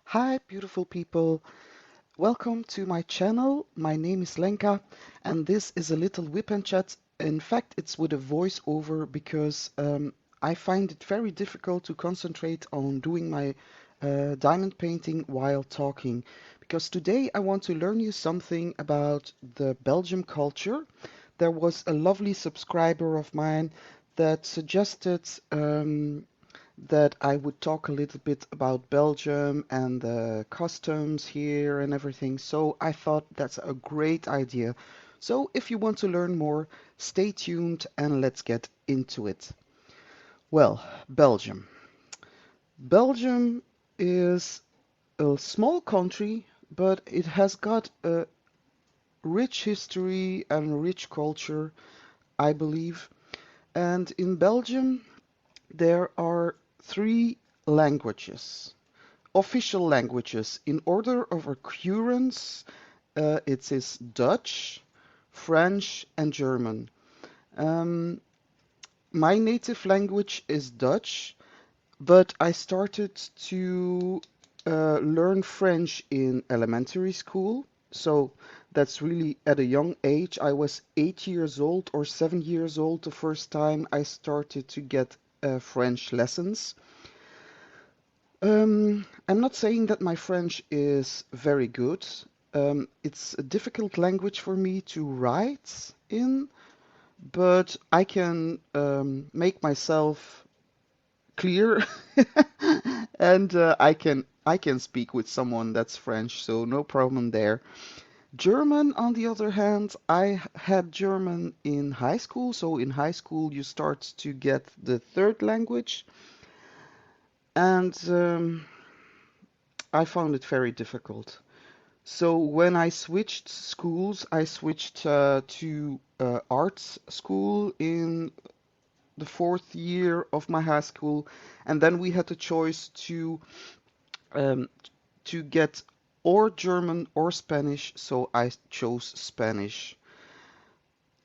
Hi, beautiful people. Welcome to my channel. My name is Lenka, and this is a little whip and chat. In fact, it's with a voiceover because I find it very difficult to concentrate on doing my diamond painting while talking. Because today I want to learn you something about the Belgium culture. There was a lovely subscriber of mine that suggested that I would talk a little bit about Belgium and the customs here and everything. So I thought that's a great idea. So if you want to learn more, stay tuned and let's get into it. Well, Belgium. Belgium is a small country, but it has got a rich history and rich culture, I believe. And in Belgium, there are three languages. Official languages. In order of occurrence, it is Dutch, French, and German. Um, my native language is Dutch, but I started to learn French in elementary school. So that's really at a young age. I was 8 years old or 7 years old the first time I started to get French lessons. I'm not saying that my French is very good. It's a difficult language for me to write in, but I can make myself clear and I can speak with someone that's French, so no problem there. German, on the other hand, I had German in high school, so in high school you start to get the third language, and I found it very difficult. So when I switched schools, I switched to arts school in the fourth year of my high school, and then we had the choice um, to get or German or Spanish, so I chose Spanish.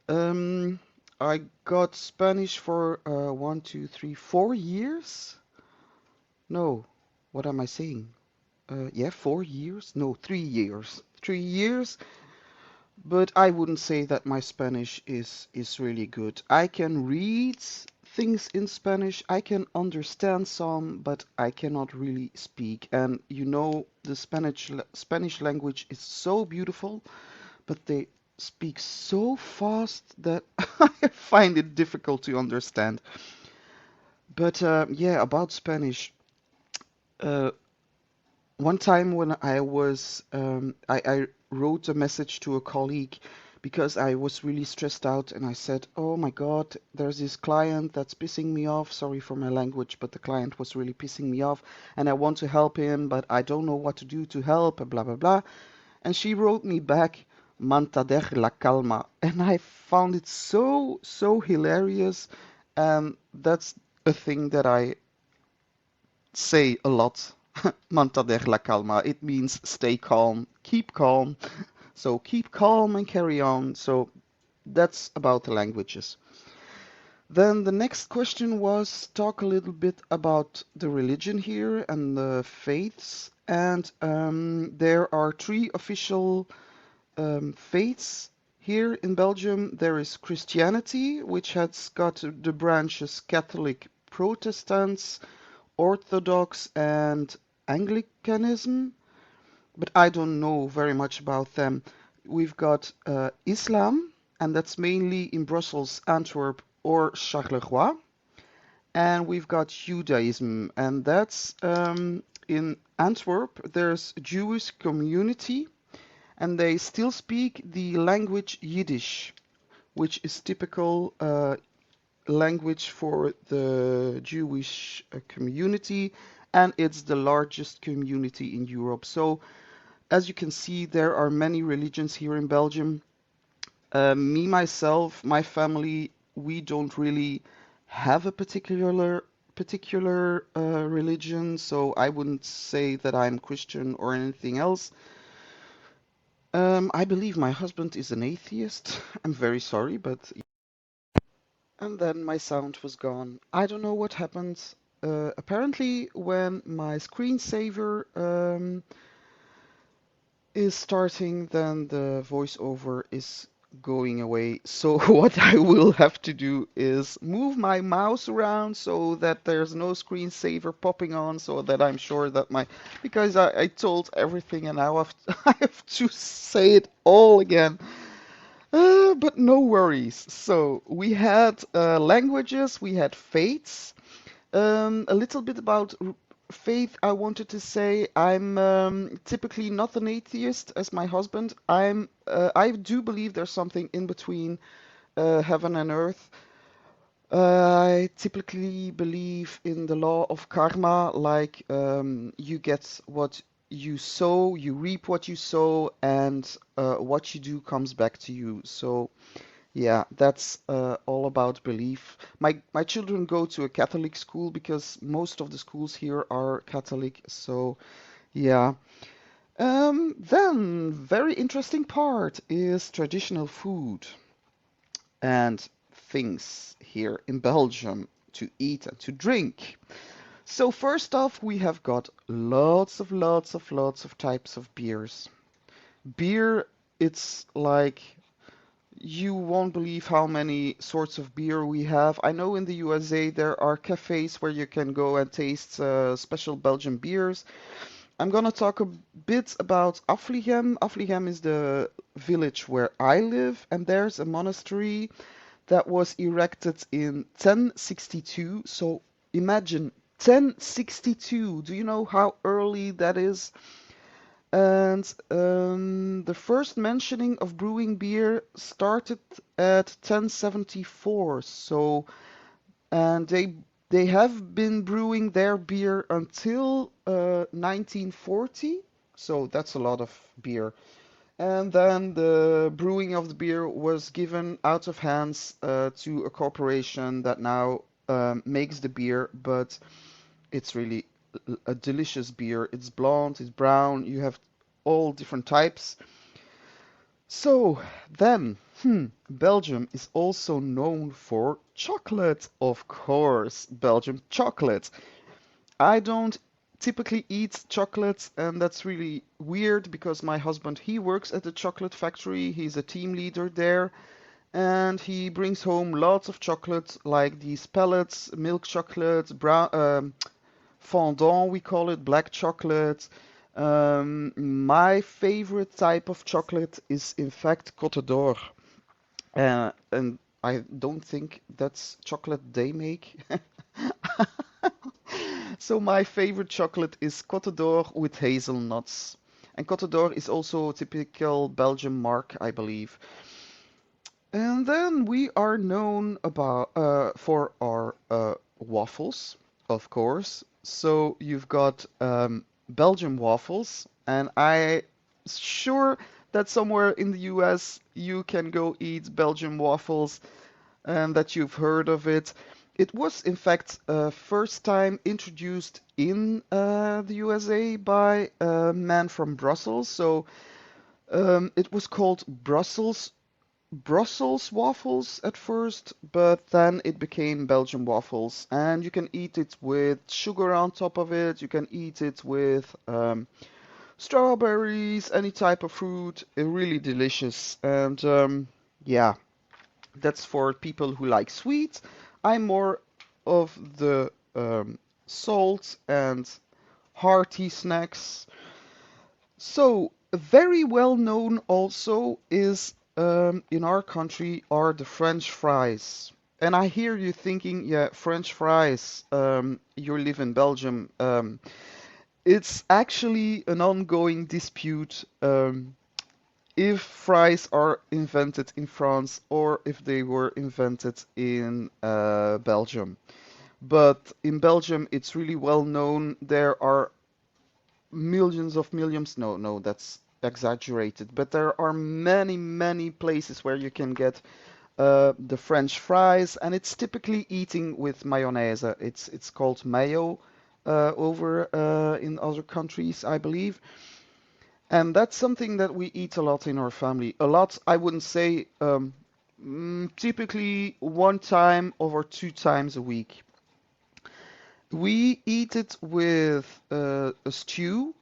Um, I got Spanish for 4 years. No, what am I saying? Yeah, 4 years? No, 3 years. 3 years. But I wouldn't say that my Spanish is really good. I can read things in Spanish, I can understand some, but I cannot really speak. And you know, the Spanish language is so beautiful, but they speak so fast that I find it difficult to understand. But yeah, about Spanish. Uh, One time when I wrote a message to a colleague because I was really stressed out and I said, "Oh my God, there's this client that's pissing me off. Sorry for my language, but the client was really pissing me off and I want to help him, but I don't know what to do to help, and blah blah blah." And she wrote me back, "Mantader la calma." And I found it so hilarious. And that's a thing that I say a lot. Mantader la calma. It means stay calm, keep calm. So keep calm and carry on. So that's about the languages. Then the next question was talk a little bit about the religion here and the faiths. And there are three official faiths here in Belgium. There is Christianity, which has got the branches Catholic, Protestants, Orthodox, and Anglicanism, but I don't know very much about them. We've got Islam, and that's mainly in Brussels, Antwerp, or Charleroi. And we've got Judaism, and that's in Antwerp. There's a Jewish community, and they still speak the language Yiddish, which is typical language for the Jewish community, and it's the largest community in Europe. So, as you can see, there are many religions here in Belgium. Me, myself, my family, we don't really have a particular religion, so I wouldn't say that I'm Christian or anything else. I believe my husband is an atheist. I'm very sorry, but and then my sound was gone. I don't know what happened. apparently when my screensaver is starting, then the voiceover is going away. So what I will have to do is move my mouse around so that there's no screensaver popping on, so that I'm sure that because I told everything and now I have to say it all again. But no worries. So we had languages, we had faiths. A little bit about faith. I wanted to say I'm typically not an atheist as my husband. I do believe there's something in between heaven and earth. I typically believe in the law of karma, like you get what you sow, you reap what you sow, and what you do comes back to you. So yeah, that's all about belief. My children go to a Catholic school because most of the schools here are Catholic. So yeah. Then very interesting part is traditional food and things here in Belgium to eat and to drink. So first off, we have got lots of types of beers. Beer, it's like you won't believe how many sorts of beer we have. I know in the USA there are cafes where you can go and taste special Belgian beers. I'm gonna talk a bit about Affligem. Affligem is the village where I live, and there's a monastery that was erected in 1062. So imagine 1062. Do you know how early that is? And the first mentioning of brewing beer started at 1074. So, and they have been brewing their beer until 1940. So that's a lot of beer. And then the brewing of the beer was given out of hands to a corporation that now makes the beer, but it's really a delicious beer. It's blonde, it's brown, you have all different types. So then, Belgium is also known for chocolate, of course, Belgium chocolate. I don't typically eat chocolate, and that's really weird because my husband, he works at a chocolate factory. He's a team leader there, and he brings home lots of chocolate, like these pellets, milk chocolate, brown, fondant, we call it, black chocolate. My favorite type of chocolate is, in fact, Côte d'Or. And I don't think that's chocolate they make. So my favorite chocolate is Côte d'Or with hazelnuts. And Côte d'Or is also a typical Belgian mark, I believe. And then we are known for our waffles, of course. So you've got Belgian waffles, and I sure that somewhere in the US you can go eat Belgian waffles and that you've heard of it. It was, in fact, first time introduced in the USA by a man from Brussels. So it was called Brussels waffles at first, but then it became Belgian waffles, and you can eat it with sugar on top of it. You can eat it with strawberries, any type of fruit. Really delicious, and yeah, that's for people who like sweet. I'm more of the salt and hearty snacks. So, very well known also is in our country are the French fries. And I hear you thinking, yeah, French fries, you live in Belgium. It's actually an ongoing dispute if fries are invented in France or if they were invented in Belgium. But in Belgium, it's really well known. There are millions of millions. No, no, that's exaggerated. But there are many places where you can get the French fries, and it's typically eating with mayonnaise. It's called mayo over in other countries, I believe. And that's something that we eat a lot in our family. A lot, I wouldn't say, typically one time or two times a week. We eat it with a stew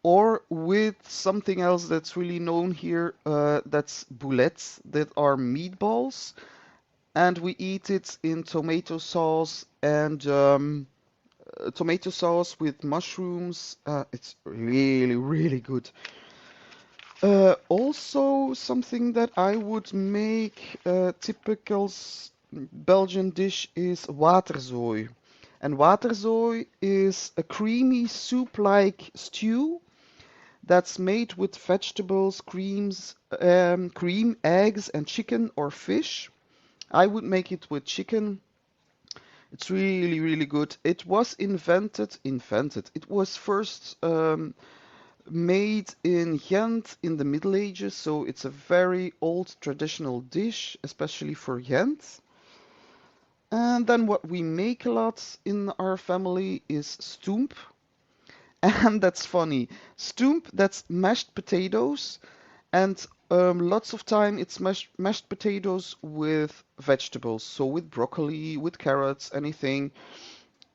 or with something else that's really known here. That's boulettes, that are meatballs, and we eat it in tomato sauce and tomato sauce with mushrooms. It's really, really good. Also, something that I would make typical Belgian dish is waterzooi. And waterzooi is a creamy soup-like stew that's made with vegetables, cream, eggs, and chicken or fish. I would make it with chicken. It's really, really good. It was invented. It was first made in Ghent in the Middle Ages, so it's a very old traditional dish, especially for Ghent. And then what we make a lot in our family is stoomp. And that's funny. Stoomp, that's mashed potatoes, and lots of time it's mashed potatoes with vegetables, so with broccoli, with carrots, anything.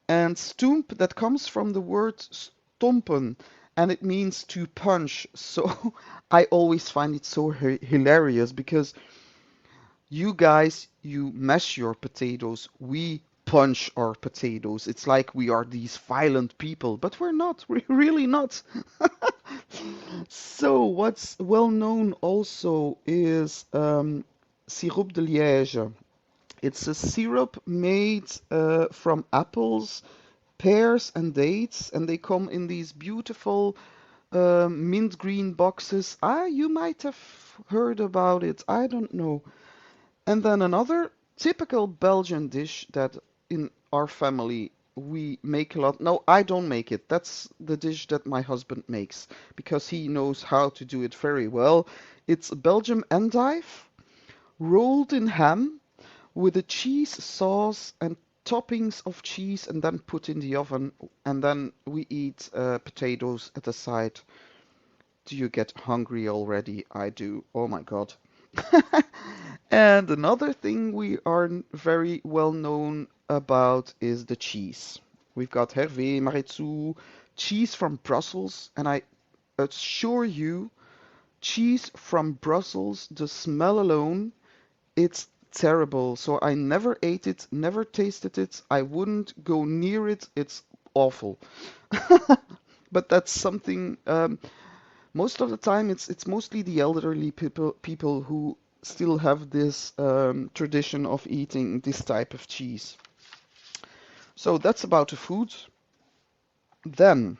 And stoomp, that comes from the word stompen, and it means to punch. So I always find it so hilarious because you guys, you mash your potatoes, we punch our potatoes. It's like we are these violent people, but we're not. We're really not. So what's well known also is sirop de liège. It's a syrup made from apples, pears, and dates, and they come in these beautiful mint green boxes. Ah, you might have heard about it. I don't know. And then another typical Belgian dish that in our family we make a lot. No, I don't make it. That's the dish that my husband makes because he knows how to do it very well. It's Belgium endive rolled in ham with a cheese sauce and toppings of cheese and then put in the oven. And then we eat potatoes at the side. Do you get hungry already? I do. Oh my God. And another thing we are very well known about is the cheese. We've got Hervé, Maretsu, cheese from Brussels, and I assure you, cheese from Brussels, the smell alone, it's terrible. So I never ate it, never tasted it. I wouldn't go near it. It's awful. But that's something. Most of the time, it's mostly the elderly people who still have this tradition of eating this type of cheese. So that's about the food. Then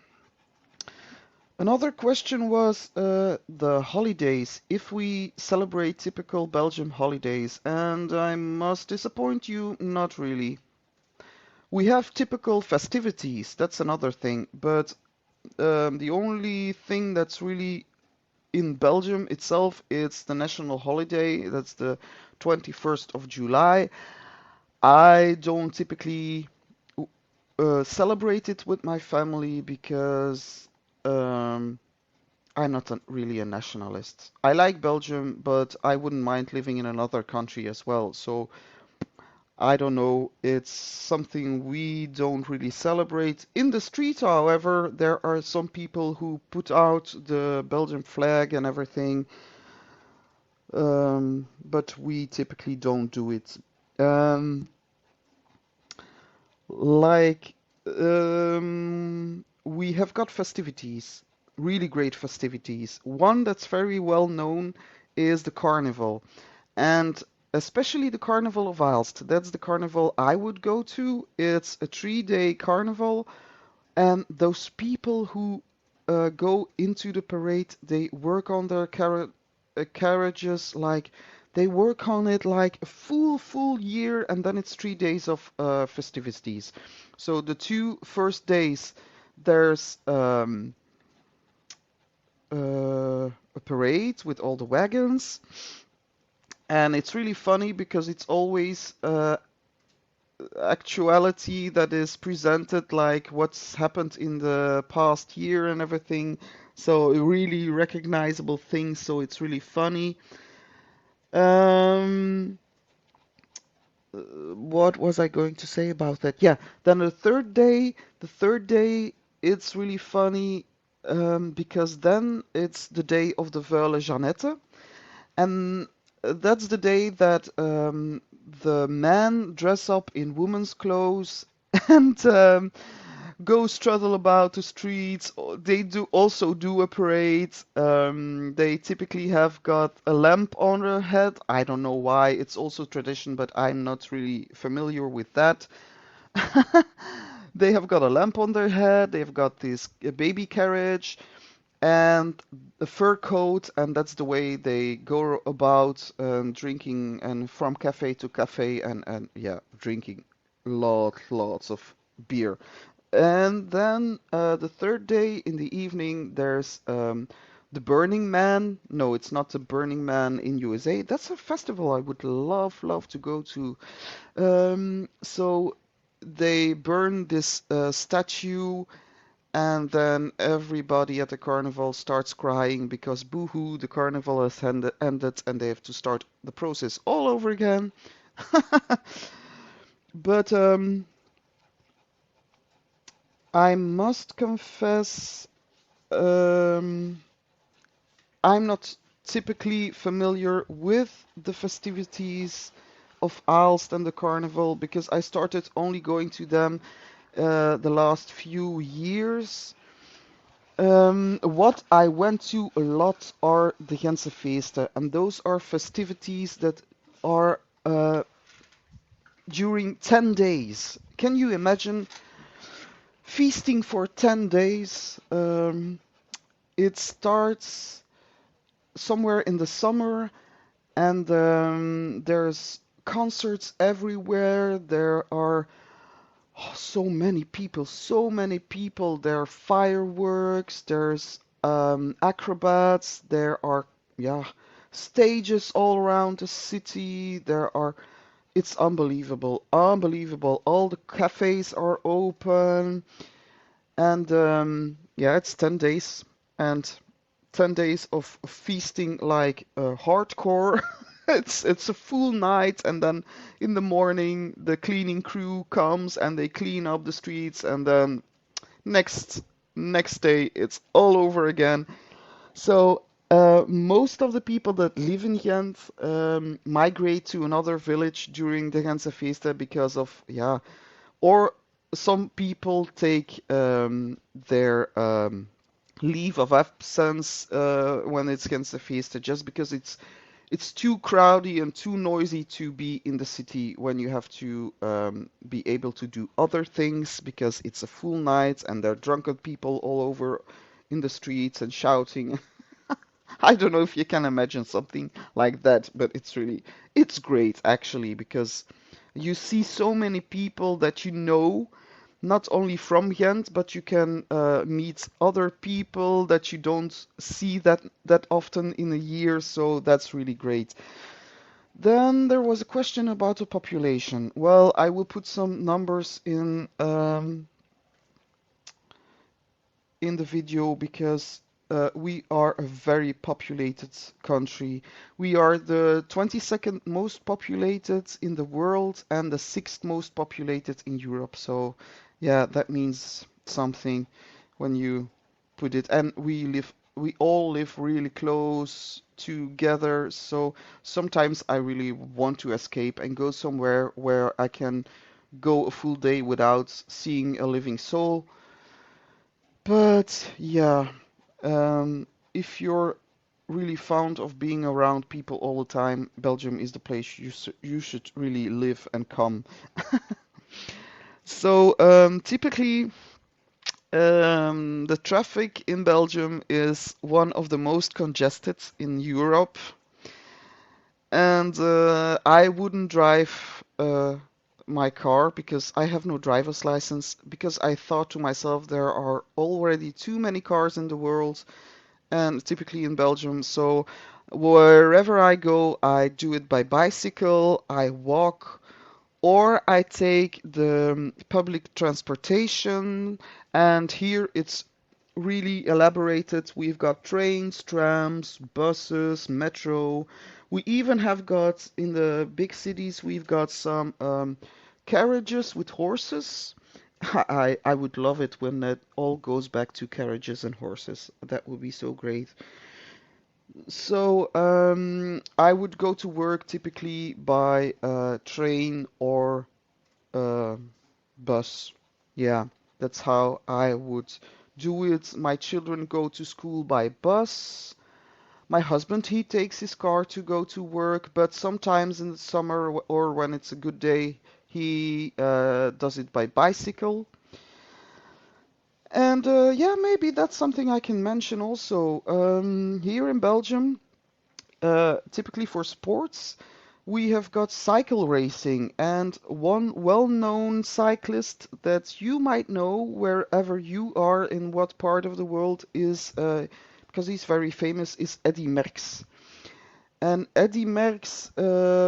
another question was the holidays. If we celebrate typical Belgian holidays, and I must disappoint you, not really. We have typical festivities. That's another thing, but the only thing that's really in Belgium itself, it's the national holiday. That's the 21st of July. I don't typically celebrate it with my family because um, I'm not really a nationalist. I like Belgium, but I wouldn't mind living in another country as well. So I don't know. It's something we don't really celebrate. In the street, however, there are some people who put out the Belgian flag and everything. But we typically don't do it. Um, like, we have got festivities, really great festivities. One that's very well known is the carnival, and especially the Carnival of Aalst. That's the carnival I would go to. It's a 3-day carnival, and those people who go into the parade, they work on their carriages like they work on it like a full year, and then it's 3 days of festivities. So the 2 first days, there's a parade with all the wagons, and it's really funny because it's always actuality that is presented like what's happened in the past year and everything. So really recognizable things. So it's really funny. Um, what was I going to say about that? Yeah, then the third day, it's really funny because then it's the day of the Vuile Jeannette, and that's the day that the men dress up in women's clothes and go struggle about the streets. They do also do a parade. They typically have got a lamp on their head. I don't know why. It's also tradition, but I'm not really familiar with that. They have got a lamp on their head. They've got this baby carriage and a fur coat, and that's the way they go about drinking and from cafe to cafe and yeah, drinking lots of beer. And then the third day in the evening, there's the Burning Man. No, it's not the Burning Man in USA. That's a festival I would love to go to. So they burn this statue, and then everybody at the carnival starts crying because boo-hoo, the carnival has ended, and they have to start the process all over again. But I must confess. Um, I'm not typically familiar with the festivities of Aalst and the carnival because I started only going to them the last few years. What I went to a lot are the Gensefeesten, and those are festivities that are during 10 days. Can you imagine feasting for 10 days? It starts somewhere in the summer, and there's concerts everywhere. There are so many people, so many people. There are fireworks, there's acrobats, there are, yeah, stages all around the city. It's unbelievable, unbelievable. All the cafes are open, and yeah, it's 10 days, and 10 days of feasting like hardcore. It's a full night, and then in the morning the cleaning crew comes and they clean up the streets, and then next next day it's all over again. So most of the people that live in Ghent migrate to another village during the Gentse because of, yeah, or some people take their leave of absence when it's Gänsefieste, just because it's too crowdy and too noisy to be in the city when you have to be able to do other things because it's a full night and there are drunken people all over in the streets and shouting. I don't know if you can imagine something like that, but it's great actually because you see so many people that you know, not only from Ghent, but you can meet other people that you don't see that often in a year, so that's really great. Then there was a question about the population. Well, I will put some numbers in the video because we are a very populated country. We are the 22nd most populated in the world and the sixth most populated in Europe. So, yeah, that means something when you put it. And we all live really close together. So sometimes I really want to escape and go somewhere where I can go a full day without seeing a living soul. But yeah, if you're really fond of being around people all the time, Belgium is the place you should really live and come. So typically, the traffic in Belgium is one of the most congested in Europe, and I wouldn't drive my car because I have no driver's license because I thought to myself there are already too many cars in the world and typically in Belgium. So wherever I go, I do it by bicycle, I walk, or I take the public transportation. And here it's really elaborated. We've got trains, trams, buses, metro. We even have got, in the big cities, we've got some carriages with horses. I would love it when that all goes back to carriages and horses. That would be so great. So I would go to work typically by train or uh, bus. Yeah, that's how I would do it. My children go to school by bus. My husband, he takes his car to go to work, but sometimes in the summer or when it's a good day, he does it by bicycle. And yeah, maybe that's something I can mention also. Here in Belgium, typically for sports, we have got cycle racing, and one well-known cyclist that you might know wherever you are in what part of the world is, because he's very famous, is Eddy Merckx. And Eddy Merckx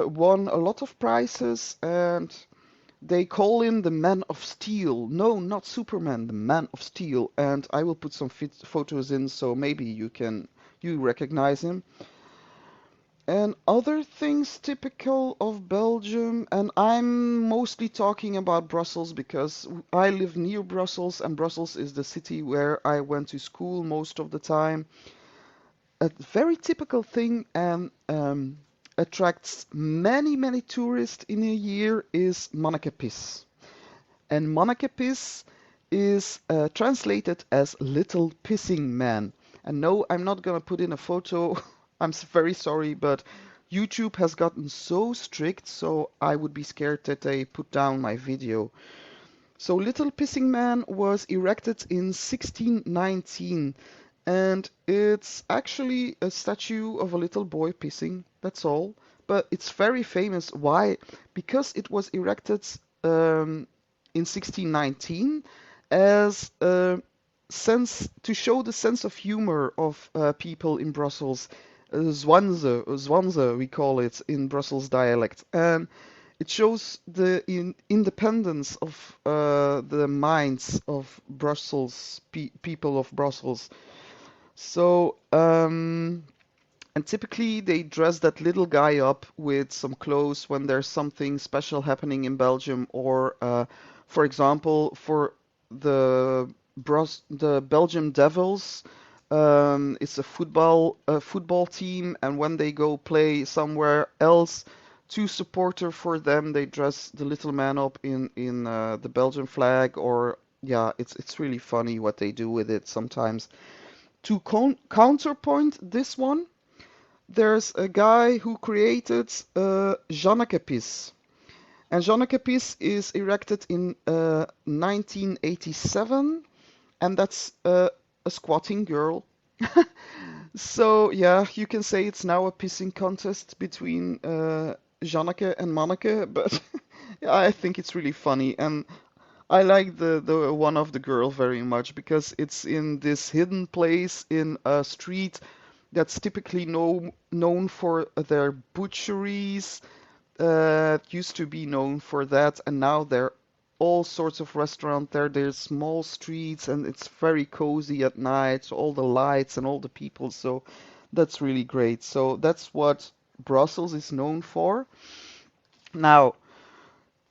won a lot of prizes, and they call him the Man of Steel. No, not Superman, the Man of Steel. And I will put some photos in, so maybe you recognize him. And other things typical of Belgium, and I'm mostly talking about Brussels because I live near Brussels, and Brussels is the city where I went to school most of the time. A very typical thing and attracts many, many tourists in a year is Jeanna Capis. And Jeanna Capis is translated as Little Pissing Man. And no, I'm not gonna put in a photo. I'm very sorry, but YouTube has gotten so strict, so I would be scared that they put down my video. So Little Pissing Man was erected in 1619, and it's actually a statue of a little boy pissing, that's all. But it's very famous. Why? Because it was erected in 1619 as a sense to show the sense of humor of people in Brussels. Zwanze, we call it in Brussels dialect. And it shows the independence of the minds of Brussels, people of Brussels. So, and typically they dress that little guy up with some clothes when there's something special happening in Belgium, or, for example, for the Belgian Devils, it's a football team, and when they go play somewhere else, two supporter for them, they dress the little man up in the Belgian flag, or yeah, it's really funny what they do with it sometimes. To counterpoint this one, there's a guy who created Jeanna Capis. And Jeanna Capis is erected in 1987, and that's a squatting girl. So yeah, you can say it's now a pissing contest between Janneke and Manneke, but yeah, I think it's really funny, and I like the one of the girl very much because it's in this hidden place in a street that's typically known for their butcheries. Used to be known for that, and now there are all sorts of restaurants there. There's small streets, and it's very cozy at night. So all the lights and all the people. So that's really great. So that's what Brussels is known for. Now,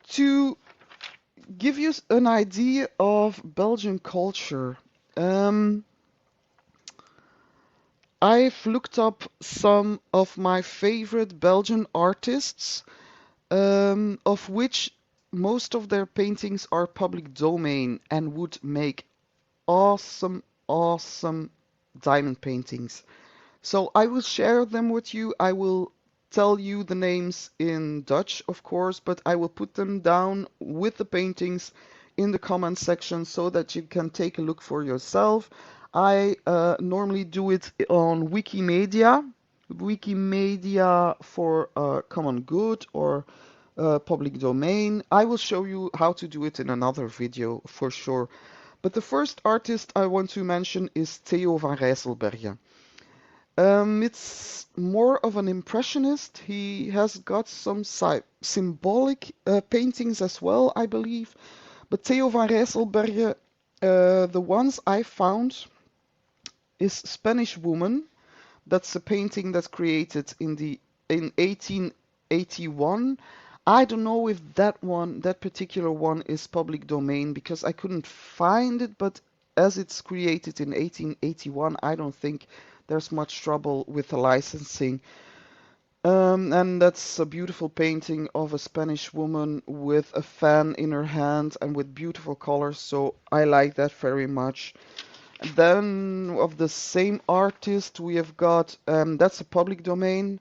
to give you an idea of Belgian culture, um, I've looked up some of my favorite Belgian artists, of which most of their paintings are public domain and would make awesome, awesome diamond paintings. So I will share them with you. I will tell you the names in Dutch, of course, but I will put them down with the paintings in the comment section so that you can take a look for yourself. I normally do it on Wikimedia for common good or public domain. I will show you how to do it in another video for sure. But the first artist I want to mention is Theo Van Rysselberghe. It's more of an impressionist. He has got some symbolic paintings as well, I believe. But Theo Van Rysselberghe, the ones I found is Spanish Woman. That's a painting that's created in the in 1881. I don't know if that particular one is public domain because I couldn't find it, but as it's created in 1881, I don't think there's much trouble with the licensing. And that's a beautiful painting of a Spanish woman with a fan in her hand and with beautiful colors, so I like that very much. Then of the same artist, we have got that's a public domain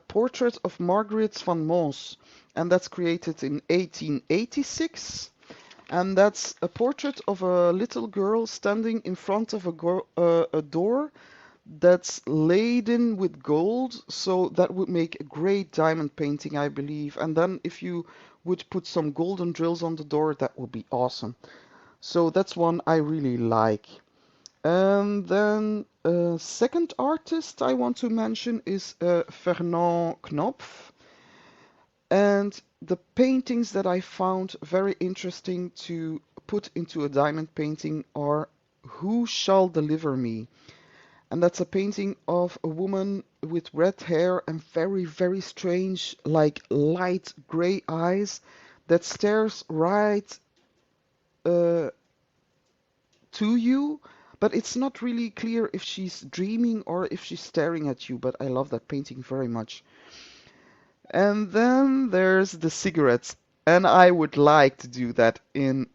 portrait of Margaret van Moss, and that's created in 1886. And that's a portrait of a little girl standing in front of a door that's laden with gold. So that would make a great diamond painting, I believe. And then if you would put some golden drills on the door, that would be awesome. So that's one I really like. And then second artist I want to mention is Fernand Khnopff. And the paintings that I found very interesting to put into a diamond painting are Who Shall Deliver Me? And that's a painting of a woman with red hair and very, very strange, like light gray eyes that stares right uh, to you, but it's not really clear if she's dreaming or if she's staring at you, but I love that painting very much. And then there's the cigarettes, and I would like to do that in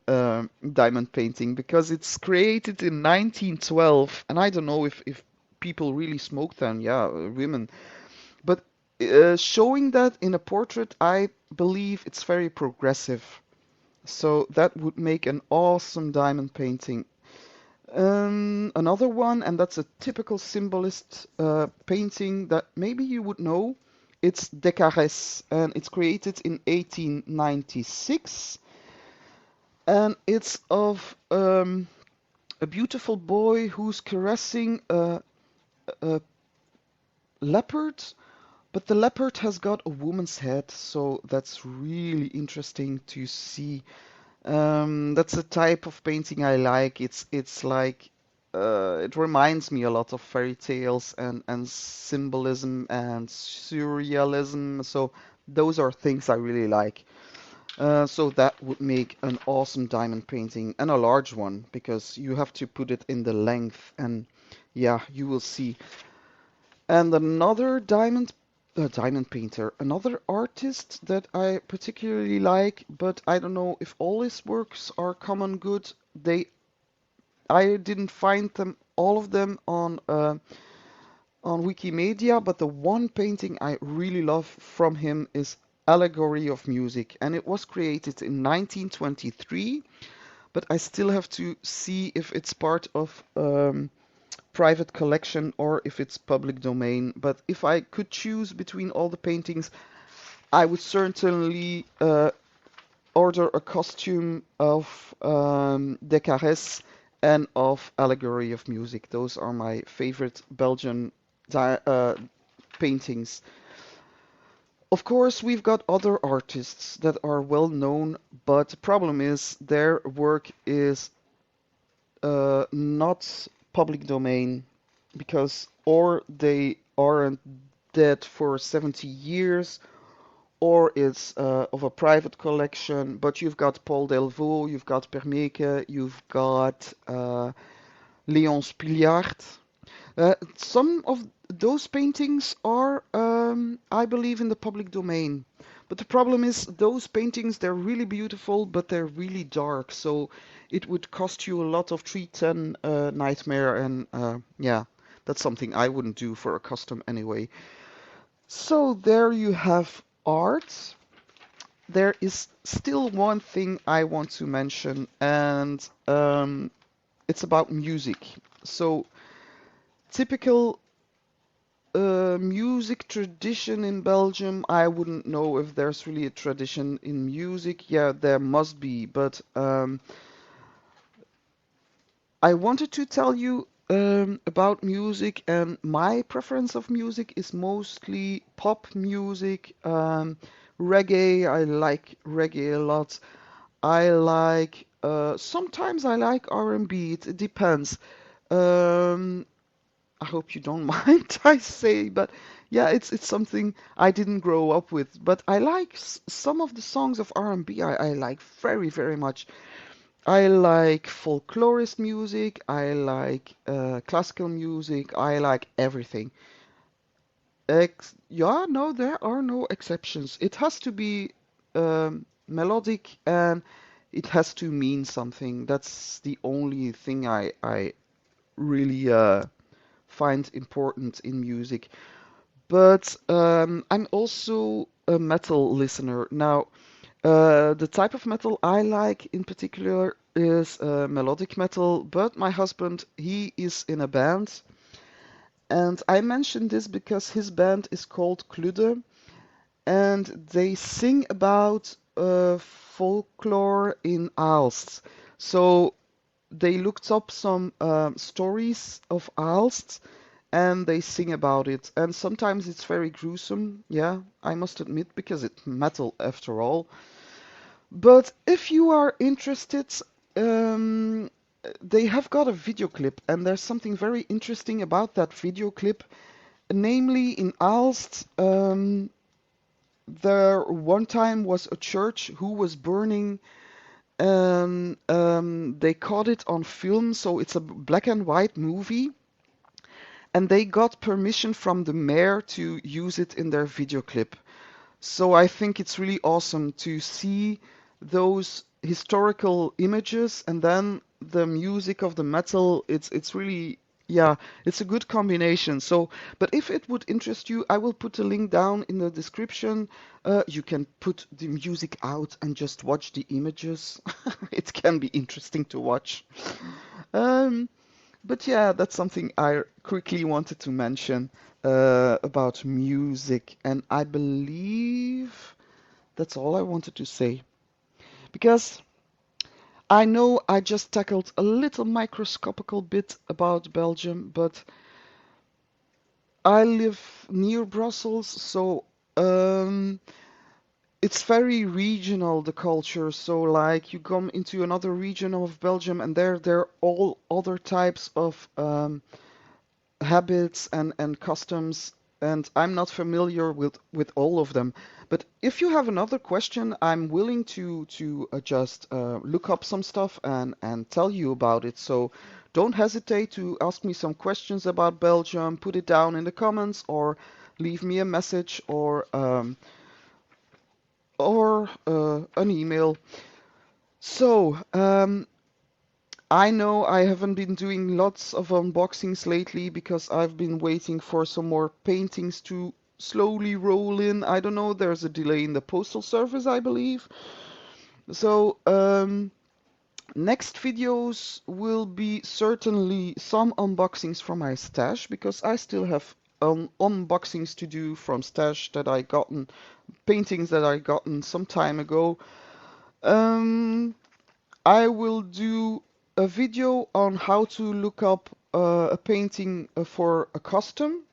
diamond painting because it's created in 1912, and I don't know if people really smoke then, yeah, women. But showing that in a portrait, I believe it's very progressive. So that would make an awesome diamond painting. Another one, and that's a typical symbolist painting that maybe you would know. It's Decares, and it's created in 1896, and it's of a beautiful boy who's caressing a leopard, but the leopard has got a woman's head, so that's really interesting to see. That's a type of painting I like. It's like it reminds me a lot of fairy tales and symbolism and surrealism. So those are things I really like. So that would make an awesome diamond painting and a large one because you have to put it in the length and yeah, you will see. And another diamond painter, another artist that I particularly like, but I don't know if all his works are common good. I didn't find them all of them on Wikimedia, but the one painting I really love from him is Allegory of Music, and it was created in 1923. But I still have to see if it's part of private collection or if it's public domain. But if I could choose between all the paintings, I would certainly order a costume of Decares and of Allegory of Music. Those are my favorite Belgian paintings. Of course, we've got other artists that are well known, but the problem is their work is not public domain because or they aren't dead for 70 years or it's of a private collection. But you've got Paul Delville, you've got Permeke, you've got Leon Spillaert. Some of those paintings are, I believe, in the public domain. But the problem is those paintings, they're really beautiful, but they're really dark. So it would cost you a lot of 310 nightmare. And yeah, that's something I wouldn't do for a custom anyway. So there you have art. There is still one thing I want to mention, and it's about music. So typical music tradition in Belgium. I wouldn't know if there's really a tradition in music. Yeah, there must be, but I wanted to tell you about music, and my preference of music is mostly pop music, reggae. I like reggae a lot. I like sometimes I like R&B. It depends. Um, I hope you don't mind, I say, but Yeah, it's something I didn't grow up with, but I like some of the songs of R&B. I like very, very much. I like folklorist music. I like classical music. I like everything. Yeah, no, there are no exceptions. It has to be melodic and it has to mean something. That's the only thing I really find important in music. But I'm also a metal listener. Now, the type of metal I like in particular is melodic metal, but my husband, he is in a band. And I mention this because his band is called Kludde, and they sing about folklore in Aalst. So they looked up some stories of Aalst and they sing about it. And sometimes it's very gruesome, yeah, I must admit, because it's metal after all. But if you are interested, um, they have got a video clip, and there's something very interesting about that video clip. Namely, in Aalst, there one time was a church who was burning, and they caught it on film, so it's a black and white movie, and they got permission from the mayor to use it in their video clip. So I think it's really awesome to see those historical images and then the music of the metal. It's really, yeah, it's a good combination. So, but if it would interest you, I will put a link down in the description. You can put the music out and just watch the images. It can be interesting to watch. Um, but yeah, that's something I quickly wanted to mention about music, and I believe that's all I wanted to say. Because I know I just tackled a little microscopical bit about Belgium, but I live near Brussels, so it's very regional, the culture. So like you come into another region of Belgium, and there are all other types of habits and customs, and I'm not familiar with all of them. But if you have another question, I'm willing to just look up some stuff and tell you about it. So don't hesitate to ask me some questions about Belgium. Put it down in the comments or leave me a message or an email. So I know I haven't been doing lots of unboxings lately because I've been waiting for some more paintings to slowly roll in. I don't know, there's a delay in the postal service, I believe. So, next videos will be certainly some unboxings from my stash because I still have unboxings to do from stash that I gotten, paintings that I gotten some time ago. Um, I will do a video on how to look up a painting for a custom.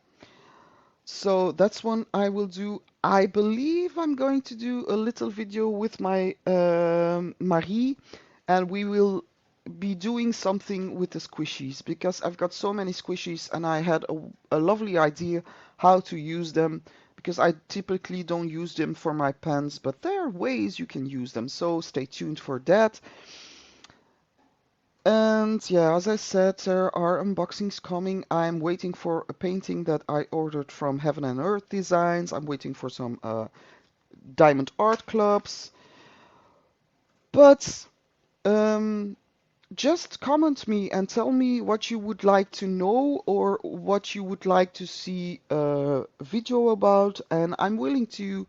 So that's one I will do. I believe I'm going to do a little video with my Marie, and we will be doing something with the squishies because I've got so many squishies and I had a lovely idea how to use them because I typically don't use them for my pens, but there are ways you can use them. So stay tuned for that. And yeah, as I said, there are unboxings coming. I'm waiting for a painting that I ordered from Heaven and Earth Designs. I'm waiting for some Diamond Art Clubs. But um, just comment me and tell me what you would like to know or what you would like to see a video about. And I'm willing to,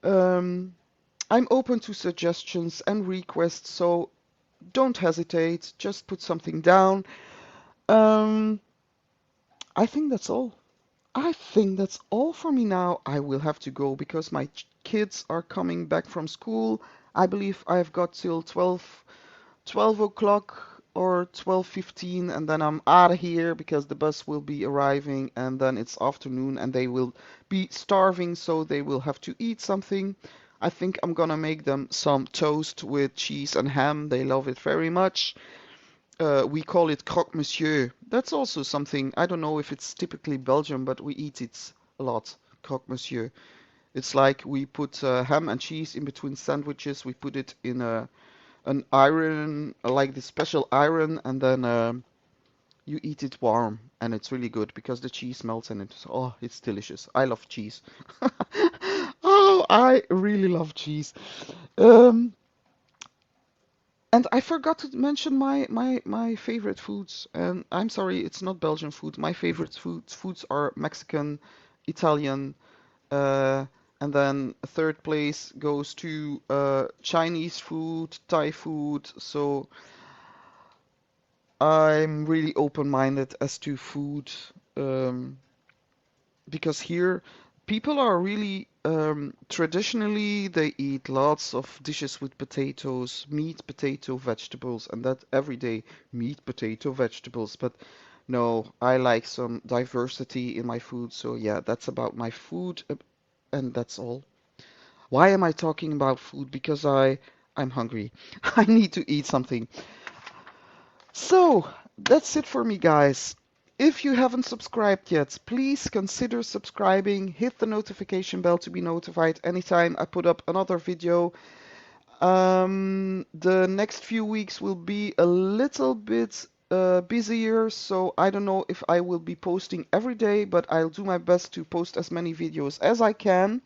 um, I'm open to suggestions and requests. So don't hesitate, just put something down. Um, I think that's all. I think that's all for me now. I will have to go because my kids are coming back from school. I believe I've got till 12 o'clock or 12:15, and then I'm out of here because the bus will be arriving, and then it's afternoon and they will be starving, so they will have to eat something. I think I'm gonna make them some toast with cheese and ham. They love it very much. We call it croque monsieur. That's also something, I don't know if it's typically Belgium, but we eat it a lot, croque monsieur. It's like we put ham and cheese in between sandwiches. We put it in an iron, like this special iron, and then you eat it warm, and it's really good because the cheese melts in it. Oh, it's delicious. I love cheese. Oh, I really love cheese. Um, and I forgot to mention my favorite foods. And I'm sorry, it's not Belgian food. My favorite foods are Mexican, Italian, uh, and then a third place goes to Chinese food, Thai food. So I'm really open-minded as to food, um, because here people are really traditionally they eat lots of dishes with potatoes, meat, potato, vegetables, and that every day meat, potato, vegetables. But no, I like some diversity in my food. So yeah, that's about my food, and that's all. Why am I talking about food? Because I'm hungry. I need to eat something. So, that's it for me, guys. If you haven't subscribed yet, please consider subscribing. Hit the notification bell to be notified anytime I put up another video. The next few weeks will be a little bit busier, so I don't know if I will be posting every day, but I'll do my best to post as many videos as I can.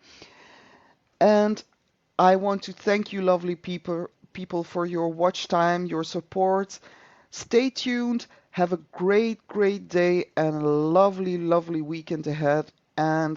And I want to thank you, lovely people for your watch time, your support. Stay tuned. Have a great, great day and a lovely, lovely weekend ahead. And